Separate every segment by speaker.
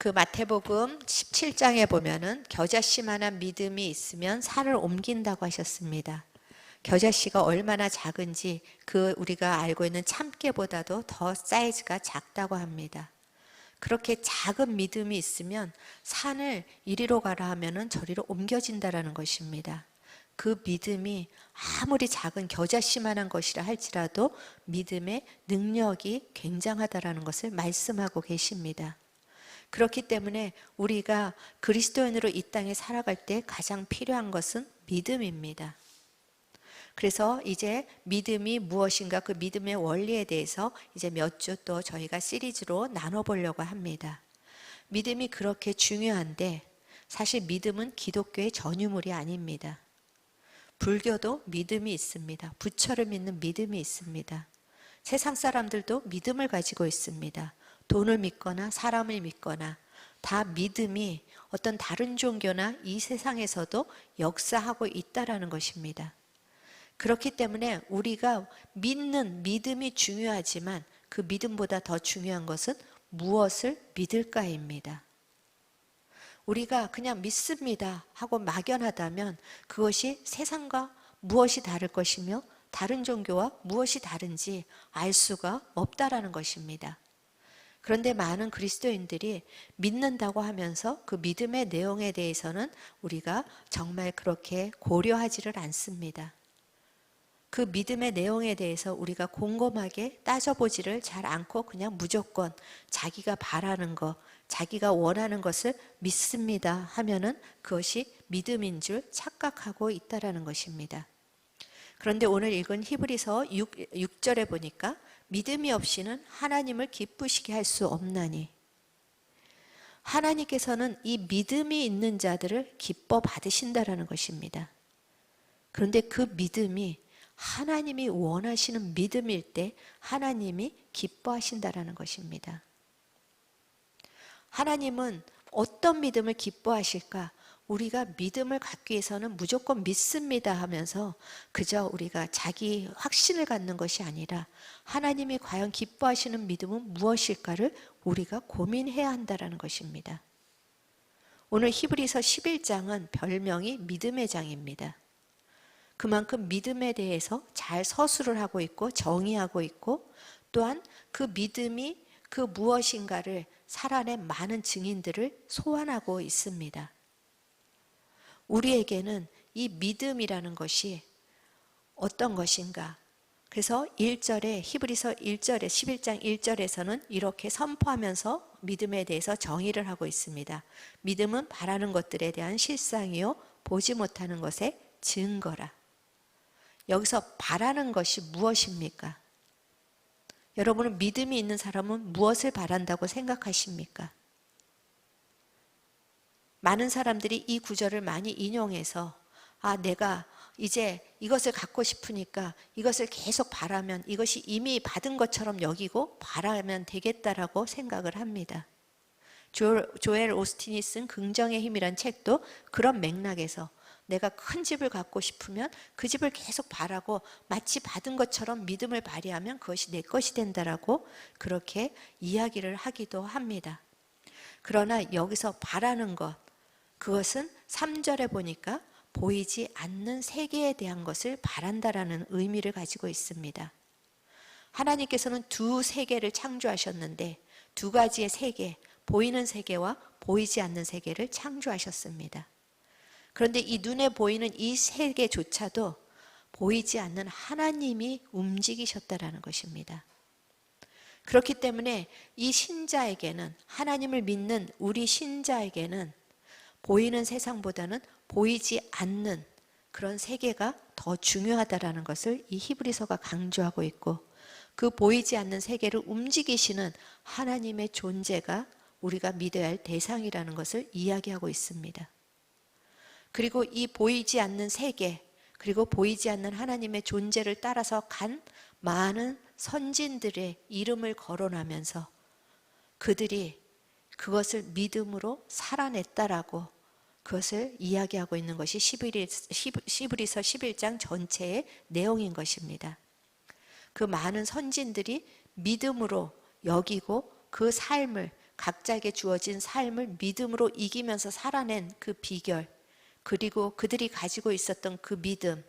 Speaker 1: 그 마태복음 17장에 보면은 겨자씨만한 믿음이 있으면 산을 옮긴다고 하셨습니다. 겨자씨가 얼마나 작은지 그 우리가 알고 있는 참깨보다도 더 사이즈가 작다고 합니다. 그렇게 작은 믿음이 있으면 산을 이리로 가라 하면은 저리로 옮겨진다라는 것입니다. 그 믿음이 아무리 작은 겨자씨만한 것이라 할지라도 믿음의 능력이 굉장하다라는 것을 말씀하고 계십니다. 그렇기 때문에 우리가 그리스도인으로 이 땅에 살아갈 때 가장 필요한 것은 믿음입니다. 그래서 이제 믿음이 무엇인가, 그 믿음의 원리에 대해서 이제 몇 주 또 저희가 시리즈로 나눠보려고 합니다. 믿음이 그렇게 중요한데 사실 믿음은 기독교의 전유물이 아닙니다. 불교도 믿음이 있습니다. 부처를 믿는 믿음이 있습니다. 세상 사람들도 믿음을 가지고 있습니다. 돈을 믿거나 사람을 믿거나 다 믿음이 어떤 다른 종교나 이 세상에서도 역사하고 있다라는 것입니다. 그렇기 때문에 우리가 믿는 믿음이 중요하지만 그 믿음보다 더 중요한 것은 무엇을 믿을까입니다. 우리가 그냥 믿습니다 하고 막연하다면 그것이 세상과 무엇이 다를 것이며 다른 종교와 무엇이 다른지 알 수가 없다라는 것입니다. 그런데 많은 그리스도인들이 믿는다고 하면서 그 믿음의 내용에 대해서는 우리가 정말 그렇게 고려하지를 않습니다. 그 믿음의 내용에 대해서 우리가 곰곰하게 따져보지를 잘 않고 그냥 무조건 자기가 바라는 것, 자기가 원하는 것을 믿습니다 하면은 그것이 믿음인 줄 착각하고 있다라는 것입니다. 그런데 오늘 읽은 히브리서 6절에 보니까 믿음이 없이는 하나님을 기쁘시게 할 수 없나니, 하나님께서는 이 믿음이 있는 자들을 기뻐 받으신다라는 것입니다. 그런데 그 믿음이 하나님이 원하시는 믿음일 때 하나님이 기뻐하신다라는 것입니다. 하나님은 어떤 믿음을 기뻐하실까? 우리가 믿음을 갖기 위해서는 무조건 믿습니다 하면서 그저 우리가 자기 확신을 갖는 것이 아니라 하나님이 과연 기뻐하시는 믿음은 무엇일까를 우리가 고민해야 한다는 것입니다. 오늘 히브리서 11장은 별명이 믿음의 장입니다. 그만큼 믿음에 대해서 잘 서술을 하고 있고 정의하고 있고 또한 그 믿음이 그 무엇인가를 살아낸 많은 증인들을 소환하고 있습니다. 우리에게는 이 믿음이라는 것이 어떤 것인가? 그래서 1절에 히브리서 1절에 11장 1절에서는 이렇게 선포하면서 믿음에 대해서 정의를 하고 있습니다. 믿음은 바라는 것들에 대한 실상이요 보지 못하는 것의 증거라. 여기서 바라는 것이 무엇입니까? 여러분은 믿음이 있는 사람은 무엇을 바란다고 생각하십니까? 많은 사람들이 이 구절을 많이 인용해서 내가 이제 이것을 갖고 싶으니까 이것을 계속 바라면 이것이 이미 받은 것처럼 여기고 바라면 되겠다라고 생각을 합니다. 조엘 오스틴이 쓴 긍정의 힘이란 책도 그런 맥락에서 내가 큰 집을 갖고 싶으면 그 집을 계속 바라고 마치 받은 것처럼 믿음을 발휘하면 그것이 내 것이 된다라고 그렇게 이야기를 하기도 합니다. 그러나 여기서 바라는 것, 그것은 3절에 보니까 보이지 않는 세계에 대한 것을 바란다라는 의미를 가지고 있습니다. 하나님께서는 두 세계를 창조하셨는데 두 가지의 세계, 보이는 세계와 보이지 않는 세계를 창조하셨습니다. 그런데 이 눈에 보이는 이 세계조차도 보이지 않는 하나님이 움직이셨다라는 것입니다. 그렇기 때문에 이 신자에게는, 하나님을 믿는 우리 신자에게는 보이는 세상보다는 보이지 않는 그런 세계가 더 중요하다라는 것을 이 히브리서가 강조하고 있고, 그 보이지 않는 세계를 움직이시는 하나님의 존재가 우리가 믿어야 할 대상이라는 것을 이야기하고 있습니다. 그리고 이 보이지 않는 세계, 그리고 보이지 않는 하나님의 존재를 따라서 간 많은 선진들의 이름을 거론하면서 그들이 그것을 믿음으로 살아냈다라고 그것을 이야기하고 있는 것이 히브리서 11장 전체의 내용인 것입니다. 그 많은 선진들이 믿음으로 여기고 그 삶을, 각자에게 주어진 삶을 믿음으로 이기면서 살아낸 그 비결, 그리고 그들이 가지고 있었던 그 믿음,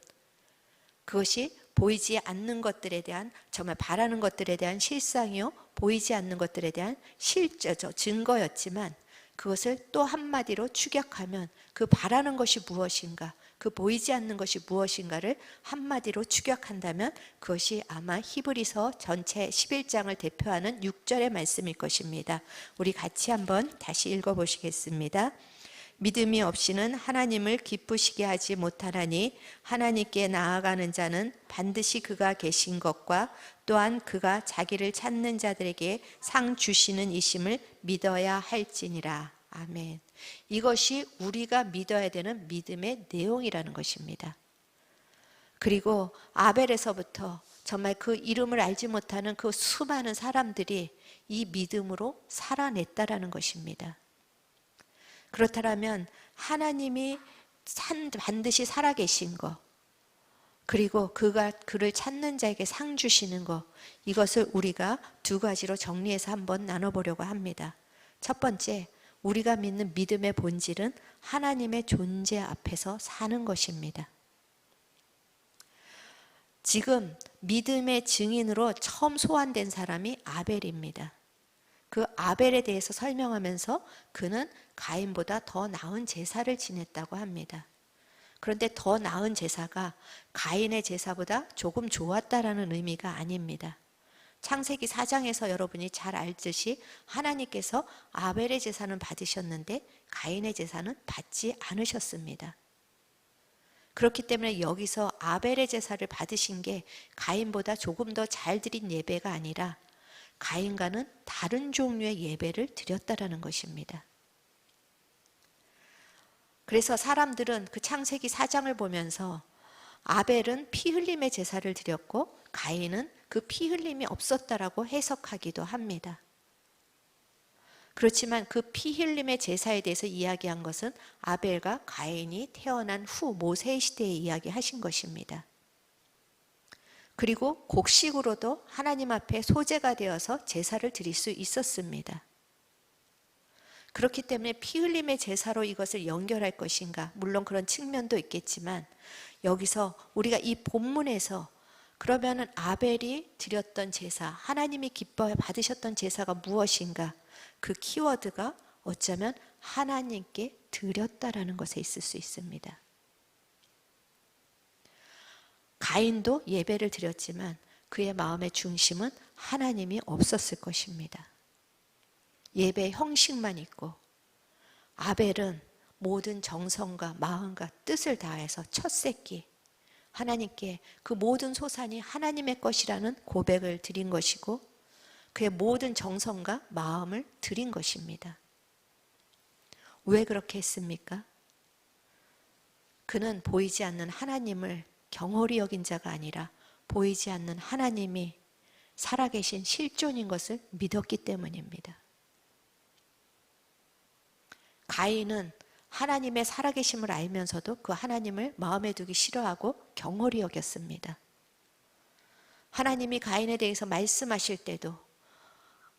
Speaker 1: 그것이 보이지 않는 것들에 대한, 정말 바라는 것들에 대한 실상이요, 보이지 않는 것들에 대한 증거였지만, 그것을 또 한마디로 추격하면 그 바라는 것이 무엇인가, 그 보이지 않는 것이 무엇인가를 한마디로 추격한다면 그것이 아마 히브리서 전체 11장을 대표하는 6절의 말씀일 것입니다. 우리 같이 한번 다시 읽어보시겠습니다. 믿음이 없이는 하나님을 기쁘시게 하지 못하나니 하나님께 나아가는 자는 반드시 그가 계신 것과 또한 그가 자기를 찾는 자들에게 상 주시는 이심을 믿어야 할지니라. 아멘. 이것이 우리가 믿어야 되는 믿음의 내용이라는 것입니다. 그리고 아벨에서부터 정말 그 이름을 알지 못하는 그 수많은 사람들이 이 믿음으로 살아냈다라는 것입니다. 그렇다면 하나님이 반드시 살아계신 것, 그리고 그가 그를 찾는 자에게 상 주시는 것, 이것을 우리가 두 가지로 정리해서 한번 나눠보려고 합니다. 첫 번째, 우리가 믿는 믿음의 본질은 하나님의 존재 앞에서 사는 것입니다. 지금 믿음의 증인으로 처음 소환된 사람이 아벨입니다. 그 아벨에 대해서 설명하면서 그는 가인보다 더 나은 제사를 지냈다고 합니다. 그런데 더 나은 제사가 가인의 제사보다 조금 좋았다라는 의미가 아닙니다. 창세기 4장에서 여러분이 잘 알듯이 하나님께서 아벨의 제사는 받으셨는데 가인의 제사는 받지 않으셨습니다. 그렇기 때문에 여기서 아벨의 제사를 받으신 게 가인보다 조금 더 잘 드린 예배가 아니라 가인과는 다른 종류의 예배를 드렸다라는 것입니다. 그래서 사람들은 그 창세기 4장을 보면서 아벨은 피 흘림의 제사를 드렸고 가인은 그 피 흘림이 없었다라고 해석하기도 합니다. 그렇지만 그 피 흘림의 제사에 대해서 이야기한 것은 아벨과 가인이 태어난 후 모세 시대에 이야기하신 것입니다. 그리고 곡식으로도 하나님 앞에 소제가 되어서 제사를 드릴 수 있었습니다. 그렇기 때문에 피 흘림의 제사로 이것을 연결할 것인가? 물론 그런 측면도 있겠지만 여기서 우리가 이 본문에서 그러면은 아벨이 드렸던 제사, 하나님이 기뻐 받으셨던 제사가 무엇인가? 그 키워드가 어쩌면 하나님께 드렸다라는 것에 있을 수 있습니다. 가인도 예배를 드렸지만 그의 마음의 중심은 하나님이 없었을 것입니다. 예배 형식만 있고 아벨은 모든 정성과 마음과 뜻을 다해서 첫 새끼 하나님께 그 모든 소산이 하나님의 것이라는 고백을 드린 것이고 그의 모든 정성과 마음을 드린 것입니다. 왜 그렇게 했습니까? 그는 보이지 않는 하나님을 경홀히 여긴 자가 아니라 보이지 않는 하나님이 살아계신 실존인 것을 믿었기 때문입니다. 가인은 하나님의 살아계심을 알면서도 그 하나님을 마음에 두기 싫어하고 경홀히 여겼습니다. 하나님이 가인에 대해서 말씀하실 때도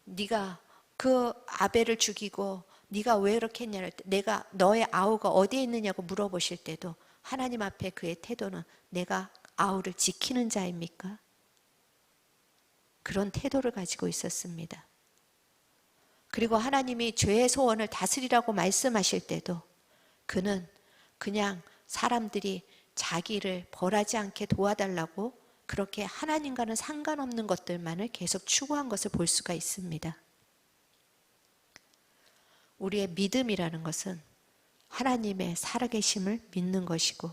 Speaker 1: 네가 그 아벨을 죽이고 네가 왜 이렇게 했냐를 때 내가 너의 아우가 어디에 있느냐고 물어보실 때도 하나님 앞에 그의 태도는 내가 아우를 지키는 자입니까? 그런 태도를 가지고 있었습니다. 그리고 하나님이 죄의 소원을 다스리라고 말씀하실 때도 그는 그냥 사람들이 자기를 벌하지 않게 도와달라고 그렇게 하나님과는 상관없는 것들만을 계속 추구한 것을 볼 수가 있습니다. 우리의 믿음이라는 것은 하나님의 살아계심을 믿는 것이고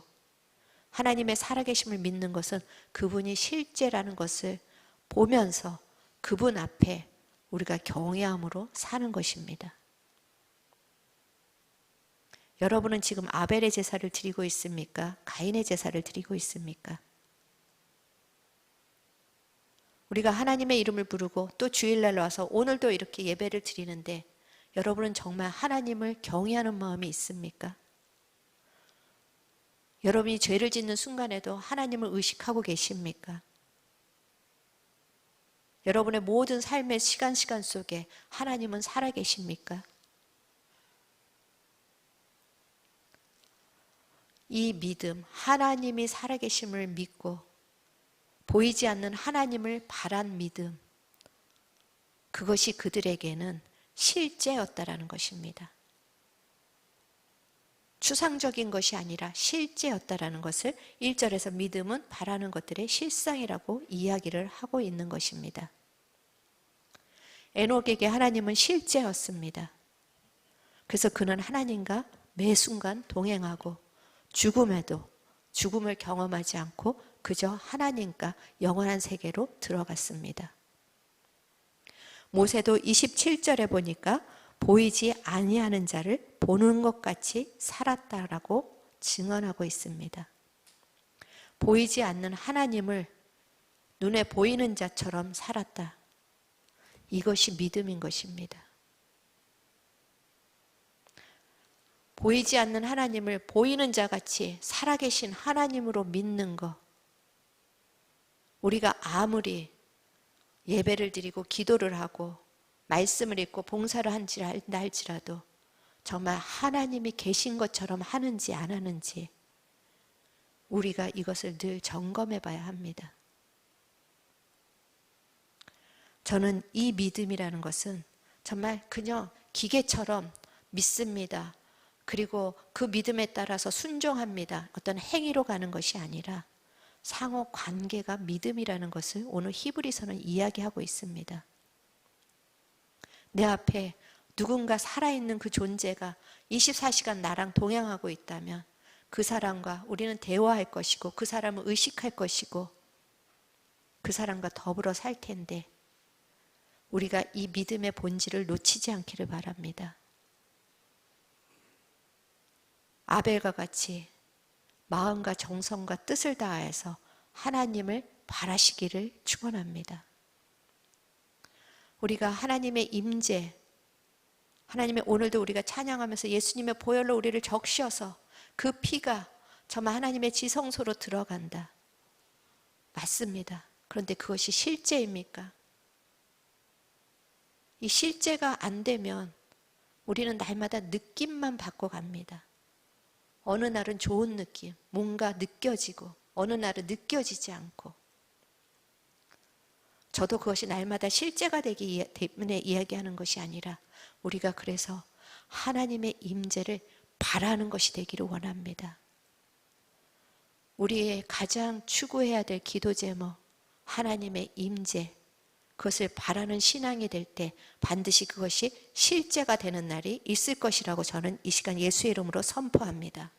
Speaker 1: 하나님의 살아계심을 믿는 것은 그분이 실제라는 것을 보면서 그분 앞에 우리가 경외함으로 사는 것입니다. 여러분은 지금 아벨의 제사를 드리고 있습니까? 가인의 제사를 드리고 있습니까? 우리가 하나님의 이름을 부르고 또 주일날 와서 오늘도 이렇게 예배를 드리는데 여러분은 정말 하나님을 경외하는 마음이 있습니까? 여러분이 죄를 짓는 순간에도 하나님을 의식하고 계십니까? 여러분의 모든 삶의 시간 속에 하나님은 살아계십니까? 이 믿음, 하나님이 살아계심을 믿고 보이지 않는 하나님을 바란 믿음, 그것이 그들에게는 실제였다라는 것입니다. 추상적인 것이 아니라 실제였다라는 것을 1절에서 믿음은 바라는 것들의 실상이라고 이야기를 하고 있는 것입니다. 에녹에게 하나님은 실제였습니다. 그래서 그는 하나님과 매 순간 동행하고 죽음에도 죽음을 경험하지 않고 그저 하나님과 영원한 세계로 들어갔습니다. 모세도 27절에 보니까 보이지 아니하는 자를 보는 것 같이 살았다라고 증언하고 있습니다. 보이지 않는 하나님을 눈에 보이는 자처럼 살았다. 이것이 믿음인 것입니다. 보이지 않는 하나님을 보이는 자같이 살아계신 하나님으로 믿는 것. 우리가 아무리 예배를 드리고 기도를 하고 말씀을 읽고 봉사를 한다 할지라도 정말 하나님이 계신 것처럼 하는지 안 하는지 우리가 이것을 늘 점검해 봐야 합니다. 저는 이 믿음이라는 것은 정말 그냥 기계처럼 믿습니다. 그리고 그 믿음에 따라서 순종합니다. 어떤 행위로 가는 것이 아니라 상호 관계가 믿음이라는 것을 오늘 히브리서는 이야기하고 있습니다. 내 앞에 누군가 살아있는 그 존재가 24시간 나랑 동행하고 있다면 그 사람과 우리는 대화할 것이고 그 사람을 의식할 것이고 그 사람과 더불어 살 텐데 우리가 이 믿음의 본질을 놓치지 않기를 바랍니다. 아벨과 같이 마음과 정성과 뜻을 다해서 하나님을 바라시기를 축원합니다. 우리가 하나님의 임재, 하나님의 오늘도 우리가 찬양하면서 예수님의 보혈로 우리를 적셔서 그 피가 정말 하나님의 지성소로 들어간다. 맞습니다. 그런데 그것이 실제입니까? 이 실제가 안 되면 우리는 날마다 느낌만 받고 갑니다. 어느 날은 좋은 느낌, 뭔가 느껴지고 어느 날은 느껴지지 않고 저도 그것이 날마다 실제가 되기 때문에 이야기하는 것이 아니라 우리가 그래서 하나님의 임재를 바라는 것이 되기를 원합니다. 우리의 가장 추구해야 될 기도 제목 하나님의 임재 그것을 바라는 신앙이 될 때 반드시 그것이 실제가 되는 날이 있을 것이라고 저는 이 시간 예수의 이름으로 선포합니다.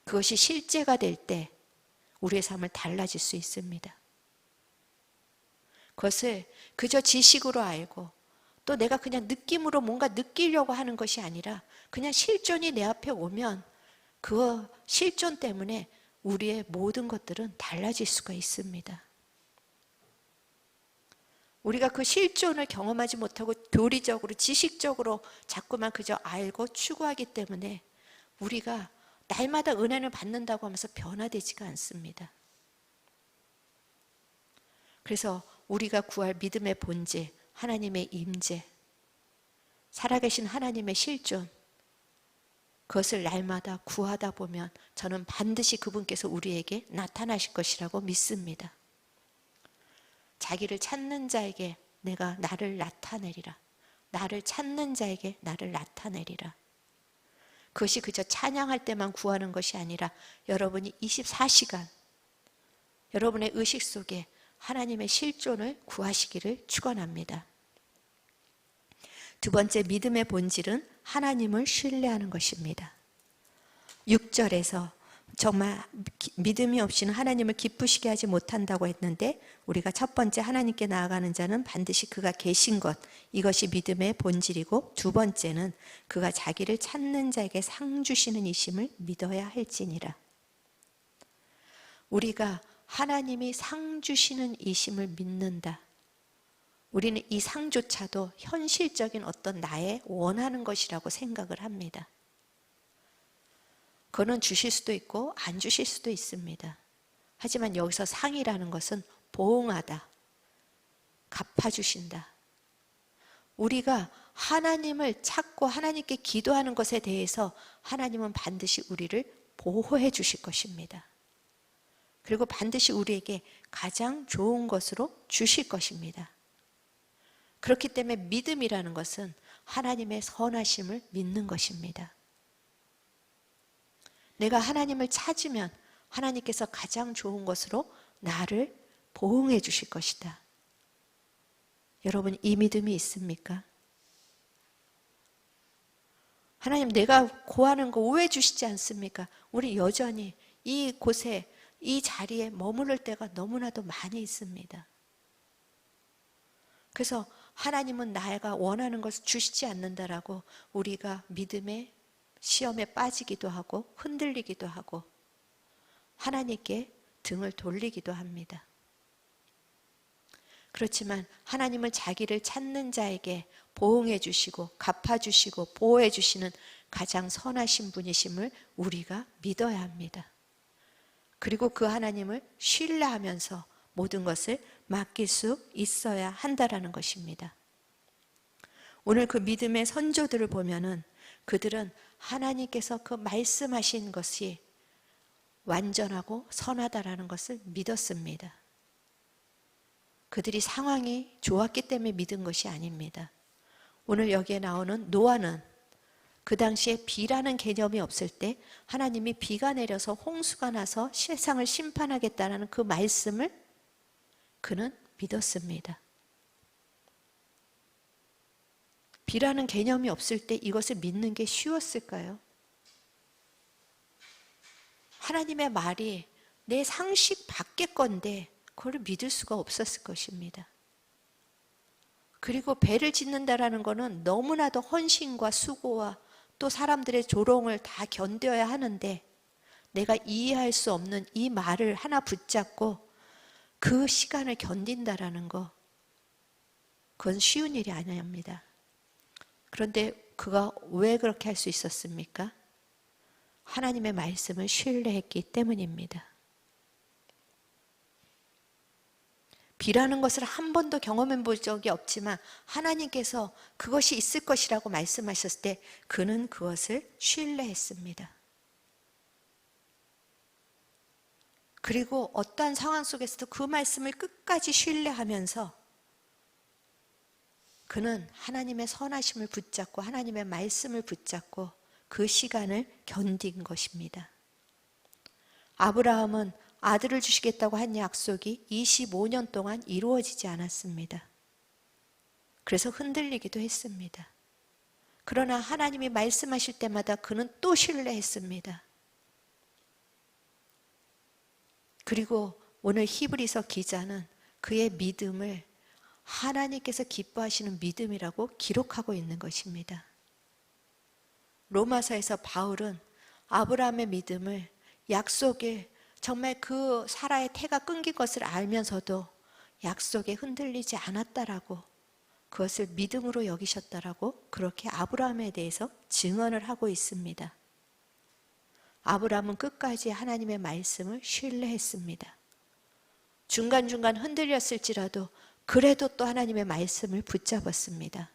Speaker 1: 그것이 실제가 될 때 우리의 삶을 달라질 수 있습니다. 그것을 그저 지식으로 알고 또 내가 그냥 느낌으로 뭔가 느끼려고 하는 것이 아니라 그냥 실존이 내 앞에 오면 그 실존 때문에 우리의 모든 것들은 달라질 수가 있습니다. 우리가 그 실존을 경험하지 못하고 교리적으로 지식적으로 자꾸만 그저 알고 추구하기 때문에 우리가 날마다 은혜를 받는다고 하면서 변화되지가 않습니다. 그래서 우리가 구할 믿음의 본질, 하나님의 임재, 살아계신 하나님의 실존, 그것을 날마다 구하다 보면 저는 반드시 그분께서 우리에게 나타나실 것이라고 믿습니다. 자기를 찾는 자에게 내가 나를 나타내리라. 나를 찾는 자에게 나를 나타내리라. 그것이 그저 찬양할 때만 구하는 것이 아니라 여러분이 24시간 여러분의 의식 속에 하나님의 실존을 구하시기를 축원합니다. 두 번째 믿음의 본질은 하나님을 신뢰하는 것입니다. 6절에서 정말 믿음이 없이는 하나님을 기쁘시게 하지 못한다고 했는데 우리가 첫 번째 하나님께 나아가는 자는 반드시 그가 계신 것 이것이 믿음의 본질이고 두 번째는 그가 자기를 찾는 자에게 상 주시는 이심을 믿어야 할지니라. 우리가 하나님이 상 주시는 이심을 믿는다. 우리는 이 상조차도 현실적인 어떤 나의 원하는 것이라고 생각을 합니다. 그거는 주실 수도 있고 안 주실 수도 있습니다. 하지만 여기서 상이라는 것은 보응하다. 갚아주신다. 우리가 하나님을 찾고 하나님께 기도하는 것에 대해서 하나님은 반드시 우리를 보호해 주실 것입니다. 그리고 반드시 우리에게 가장 좋은 것으로 주실 것입니다. 그렇기 때문에 믿음이라는 것은 하나님의 선하심을 믿는 것입니다. 내가 하나님을 찾으면 하나님께서 가장 좋은 것으로 나를 보응해 주실 것이다. 여러분, 이 믿음이 있습니까? 하나님, 내가 구하는 거 왜 주시지 않습니까? 우리 여전히 이 곳에, 이 자리에 머무를 때가 너무나도 많이 있습니다. 그래서 하나님은 내가 원하는 것을 주시지 않는다라고 우리가 믿음의 시험에 빠지기도 하고 흔들리기도 하고 하나님께 등을 돌리기도 합니다. 그렇지만 하나님은 자기를 찾는 자에게 보응해 주시고 갚아 주시고 보호해 주시는 가장 선하신 분이심을 우리가 믿어야 합니다. 그리고 그 하나님을 신뢰하면서 모든 것을 맡길 수 있어야 한다라는 것입니다. 오늘 그 믿음의 선조들을 보면은 그들은 하나님께서 그 말씀하신 것이 완전하고 선하다라는 것을 믿었습니다. 그들이 상황이 좋았기 때문에 믿은 것이 아닙니다. 오늘 여기에 나오는 노아는 그 당시에 비라는 개념이 없을 때 하나님이 비가 내려서 홍수가 나서 세상을 심판하겠다는 그 말씀을 그는 믿었습니다. 비라는 개념이 없을 때 이것을 믿는 게 쉬웠을까요? 하나님의 말이 내 상식 밖의 건데 그걸 믿을 수가 없었을 것입니다. 그리고 배를 짓는다라는 것은 너무나도 헌신과 수고와 또 사람들의 조롱을 다 견뎌야 하는데 내가 이해할 수 없는 이 말을 하나 붙잡고 그 시간을 견딘다라는 거, 그건 쉬운 일이 아닙니다. 그런데 그가 왜 그렇게 할 수 있었습니까? 하나님의 말씀을 신뢰했기 때문입니다. 비라는 것을 한 번도 경험해 본 적이 없지만 하나님께서 그것이 있을 것이라고 말씀하셨을 때 그는 그것을 신뢰했습니다. 그리고 어떠한 상황 속에서도 그 말씀을 끝까지 신뢰하면서 그는 하나님의 선하심을 붙잡고 하나님의 말씀을 붙잡고 그 시간을 견딘 것입니다. 아브라함은 아들을 주시겠다고 한 약속이 25년 동안 이루어지지 않았습니다. 그래서 흔들리기도 했습니다. 그러나 하나님이 말씀하실 때마다 그는 또 신뢰했습니다. 그리고 오늘 히브리서 기자는 그의 믿음을 하나님께서 기뻐하시는 믿음이라고 기록하고 있는 것입니다. 로마서에서 바울은 아브라함의 믿음을 약속에 정말 그 사라의 태가 끊긴 것을 알면서도 약속에 흔들리지 않았다라고 그것을 믿음으로 여기셨다라고 그렇게 아브라함에 대해서 증언을 하고 있습니다. 아브라함은 끝까지 하나님의 말씀을 신뢰했습니다. 중간중간 흔들렸을지라도 그래도 또 하나님의 말씀을 붙잡았습니다.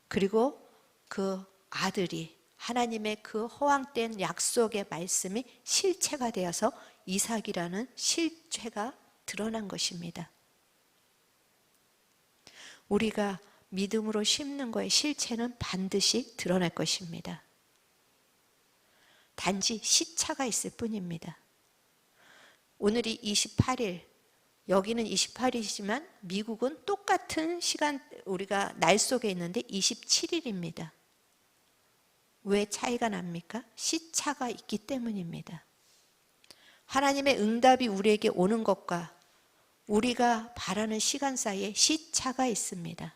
Speaker 1: 그리고 그 아들이 하나님의 그 허황된 약속의 말씀이 실체가 되어서 이삭이라는 실체가 드러난 것입니다. 우리가 믿음으로 심는 거의 실체는 반드시 드러날 것입니다. 단지 시차가 있을 뿐입니다. 오늘이 28일, 여기는 28일이지만 미국은 똑같은 시간 우리가 날 속에 있는데 27일입니다. 왜 차이가 납니까? 시차가 있기 때문입니다. 하나님의 응답이 우리에게 오는 것과 우리가 바라는 시간 사이에 시차가 있습니다.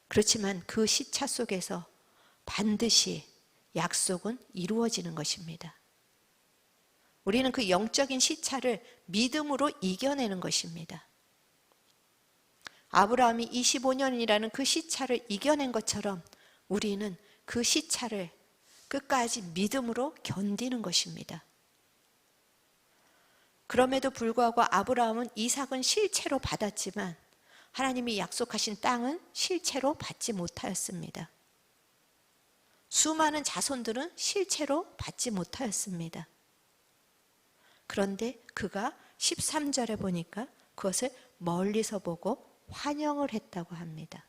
Speaker 1: 그렇지만 그 시차 속에서 반드시 약속은 이루어지는 것입니다. 우리는 그 영적인 시차를 믿음으로 이겨내는 것입니다. 아브라함이 25년이라는 그 시차를 이겨낸 것처럼 우리는 그 시차를 끝까지 믿음으로 견디는 것입니다. 그럼에도 불구하고 아브라함은 이삭은 실체로 받았지만 하나님이 약속하신 땅은 실체로 받지 못하였습니다. 수많은 자손들은 실체로 받지 못하였습니다. 그런데 그가 13절에 보니까 그것을 멀리서 보고 환영을 했다고 합니다.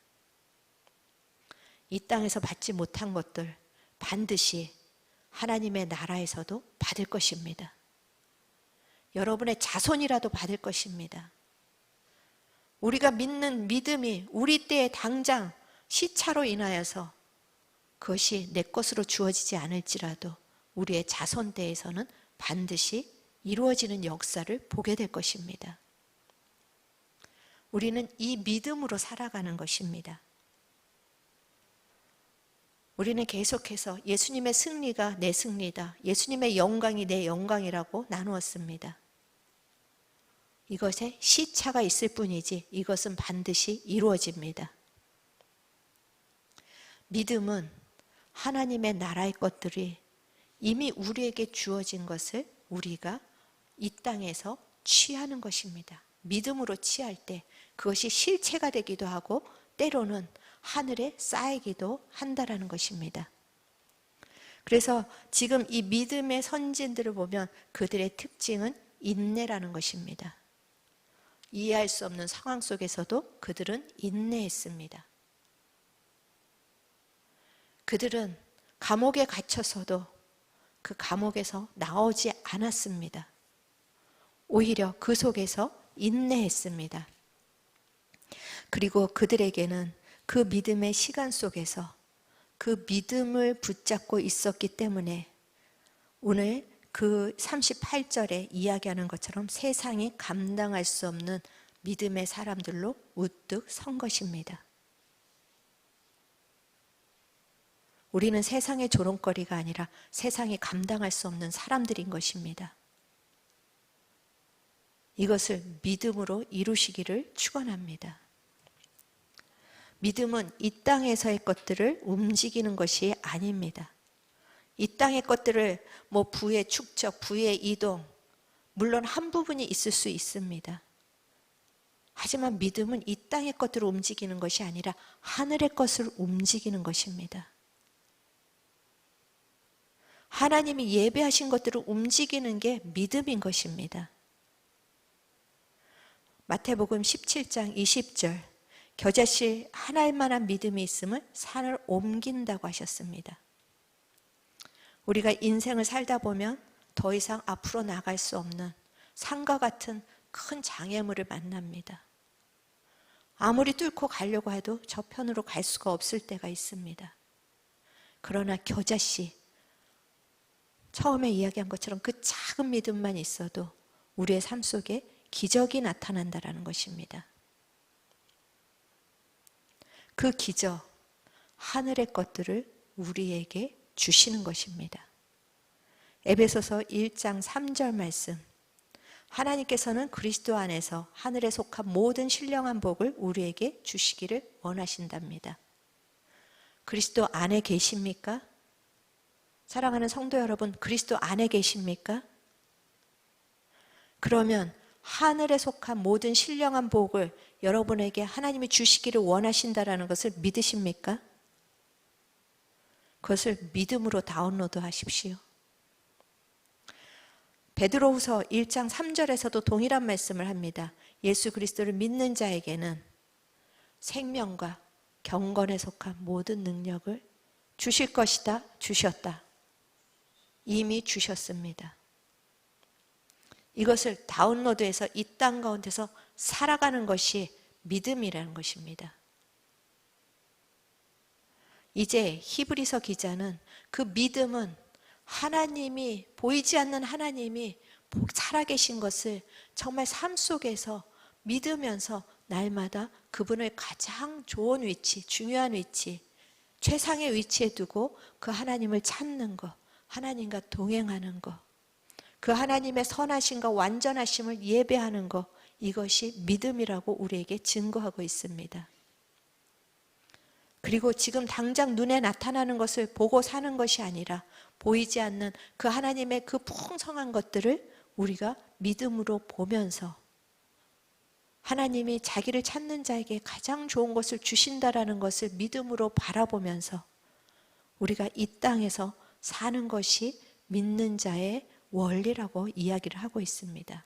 Speaker 1: 이 땅에서 받지 못한 것들 반드시 하나님의 나라에서도 받을 것입니다. 여러분의 자손이라도 받을 것입니다. 우리가 믿는 믿음이 우리 때에 당장 시차로 인하여서 그것이 내 것으로 주어지지 않을지라도 우리의 자손 때에서는 반드시 이루어지는 역사를 보게 될 것입니다. 우리는 이 믿음으로 살아가는 것입니다. 우리는 계속해서 예수님의 승리가 내 승리다, 예수님의 영광이 내 영광이라고 나누었습니다. 이것에 시차가 있을 뿐이지 이것은 반드시 이루어집니다. 믿음은 하나님의 나라의 것들이 이미 우리에게 주어진 것을 우리가 이 땅에서 취하는 것입니다. 믿음으로 취할 때 그것이 실체가 되기도 하고 때로는 하늘에 쌓이기도 한다라는 것입니다. 그래서 지금 이 믿음의 선진들을 보면 그들의 특징은 인내라는 것입니다. 이해할 수 없는 상황 속에서도 그들은 인내했습니다. 그들은 감옥에 갇혀서도 그 감옥에서 나오지 않았습니다. 오히려 그 속에서 인내했습니다. 그리고 그들에게는 그 믿음의 시간 속에서 그 믿음을 붙잡고 있었기 때문에 오늘 그 38절에 이야기하는 것처럼 세상이 감당할 수 없는 믿음의 사람들로 우뚝 선 것입니다. 우리는 세상의 조롱거리가 아니라 세상이 감당할 수 없는 사람들인 것입니다. 이것을 믿음으로 이루시기를 축원합니다. 믿음은 이 땅에서의 것들을 움직이는 것이 아닙니다. 이 땅의 것들을 부의 축적, 부의 이동, 물론 한 부분이 있을 수 있습니다. 하지만 믿음은 이 땅의 것들을 움직이는 것이 아니라 하늘의 것을 움직이는 것입니다. 하나님이 예배하신 것들을 움직이는 게 믿음인 것입니다. 마태복음 17장 20절 겨자씨 하나일 만한 믿음이 있음을 산을 옮긴다고 하셨습니다. 우리가 인생을 살다 보면 더 이상 앞으로 나갈 수 없는 산과 같은 큰 장애물을 만납니다. 아무리 뚫고 가려고 해도 저편으로 갈 수가 없을 때가 있습니다. 그러나 겨자씨 처음에 이야기한 것처럼 그 작은 믿음만 있어도 우리의 삶 속에 기적이 나타난다는 것입니다. 그 기적, 하늘의 것들을 우리에게 주시는 것입니다. 에베소서 1장 3절 말씀, 하나님께서는 그리스도 안에서 하늘에 속한 모든 신령한 복을 우리에게 주시기를 원하신답니다. 그리스도 안에 계십니까? 사랑하는 성도 여러분, 그리스도 안에 계십니까? 그러면 하늘에 속한 모든 신령한 복을 여러분에게 하나님이 주시기를 원하신다라는 것을 믿으십니까? 그것을 믿음으로 다운로드 하십시오. 베드로후서 1장 3절에서도 동일한 말씀을 합니다. 예수 그리스도를 믿는 자에게는 생명과 경건에 속한 모든 능력을 주실 것이다, 주셨다. 이미 주셨습니다. 이것을 다운로드해서 이 땅 가운데서 살아가는 것이 믿음이라는 것입니다. 이제 히브리서 기자는 그 믿음은 하나님이, 보이지 않는 하나님이 살아계신 것을 정말 삶 속에서 믿으면서 날마다 그분을 가장 좋은 위치, 중요한 위치, 최상의 위치에 두고 그 하나님을 찾는 것, 하나님과 동행하는 것, 그 하나님의 선하심과 완전하심을 예배하는 것, 이것이 믿음이라고 우리에게 증거하고 있습니다. 그리고 지금 당장 눈에 나타나는 것을 보고 사는 것이 아니라 보이지 않는 그 하나님의 그 풍성한 것들을 우리가 믿음으로 보면서 하나님이 자기를 찾는 자에게 가장 좋은 것을 주신다라는 것을 믿음으로 바라보면서 우리가 이 땅에서 사는 것이 믿는 자의 원리라고 이야기를 하고 있습니다.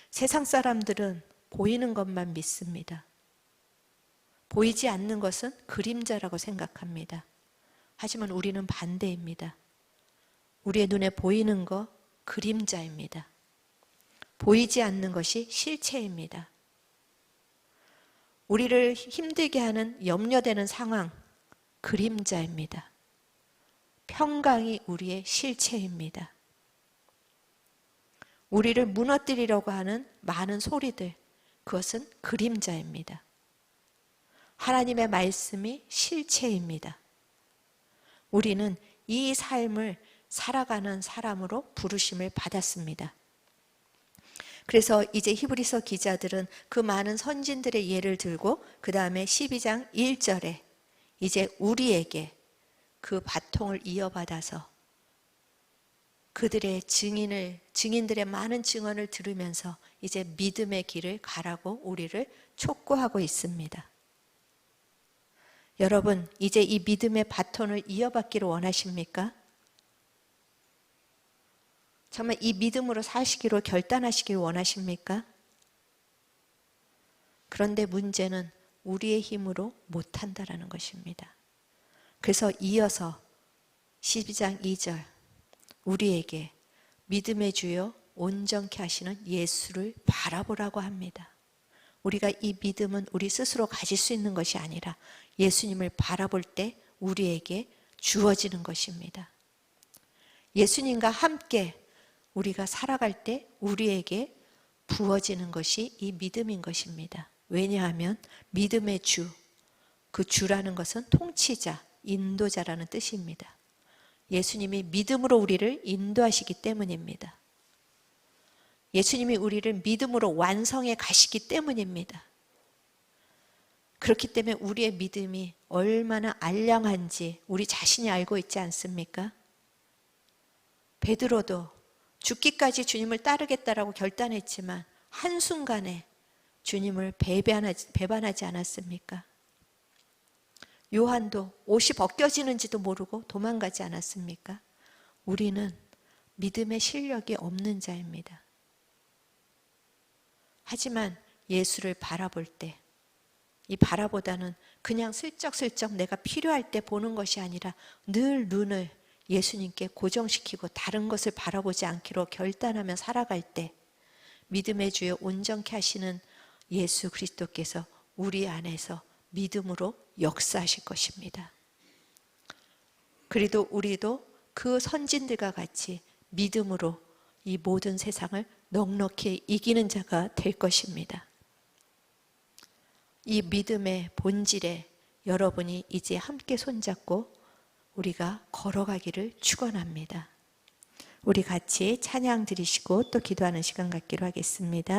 Speaker 1: 세상 사람들은 보이는 것만 믿습니다. 보이지 않는 것은 그림자라고 생각합니다. 하지만 우리는 반대입니다. 우리의 눈에 보이는 것, 그림자입니다. 보이지 않는 것이 실체입니다. 우리를 힘들게 하는 염려되는 상황, 그림자입니다. 평강이 우리의 실체입니다. 우리를 무너뜨리려고 하는 많은 소리들, 그것은 그림자입니다. 하나님의 말씀이 실체입니다. 우리는 이 삶을 살아가는 사람으로 부르심을 받았습니다. 그래서 이제 히브리서 기자들은 그 많은 선진들의 예를 들고 그 다음에 12장 1절에 이제 우리에게 그 바통을 이어받아서 그들의 증인들의 많은 증언을 들으면서 이제 믿음의 길을 가라고 우리를 촉구하고 있습니다. 여러분, 이제 이 믿음의 바톤을 이어받기를 원하십니까? 정말 이 믿음으로 사시기로 결단하시길 원하십니까? 그런데 문제는 우리의 힘으로 못한다라는 것입니다. 그래서 이어서 12장 2절 우리에게 믿음의 주요 온전케 하시는 예수를 바라보라고 합니다. 우리가 이 믿음은 우리 스스로 가질 수 있는 것이 아니라 예수님을 바라볼 때 우리에게 주어지는 것입니다. 예수님과 함께 우리가 살아갈 때 우리에게 부어지는 것이 이 믿음인 것입니다. 왜냐하면 믿음의 주, 그 주라는 것은 통치자, 인도자라는 뜻입니다. 예수님이 믿음으로 우리를 인도하시기 때문입니다. 예수님이 우리를 믿음으로 완성해 가시기 때문입니다. 그렇기 때문에 우리의 믿음이 얼마나 알량한지 우리 자신이 알고 있지 않습니까? 베드로도 죽기까지 주님을 따르겠다라고 결단했지만 한순간에 주님을 배반하지 않았습니까? 요한도 옷이 벗겨지는지도 모르고 도망가지 않았습니까? 우리는 믿음의 실력이 없는 자입니다. 하지만 예수를 바라볼 때 이 바라보다는 그냥 슬쩍슬쩍 내가 필요할 때 보는 것이 아니라 늘 눈을 예수님께 고정시키고 다른 것을 바라보지 않기로 결단하며 살아갈 때 믿음의 주여 온전케 하시는 예수 그리스도께서 우리 안에서 믿음으로 역사하실 것입니다. 그래도 우리도 그 선진들과 같이 믿음으로 이 모든 세상을 넉넉히 이기는 자가 될 것입니다. 이 믿음의 본질에 여러분이 이제 함께 손잡고 우리가 걸어가기를 축원합니다. 우리 같이 찬양 드리시고 또 기도하는 시간 갖기로 하겠습니다.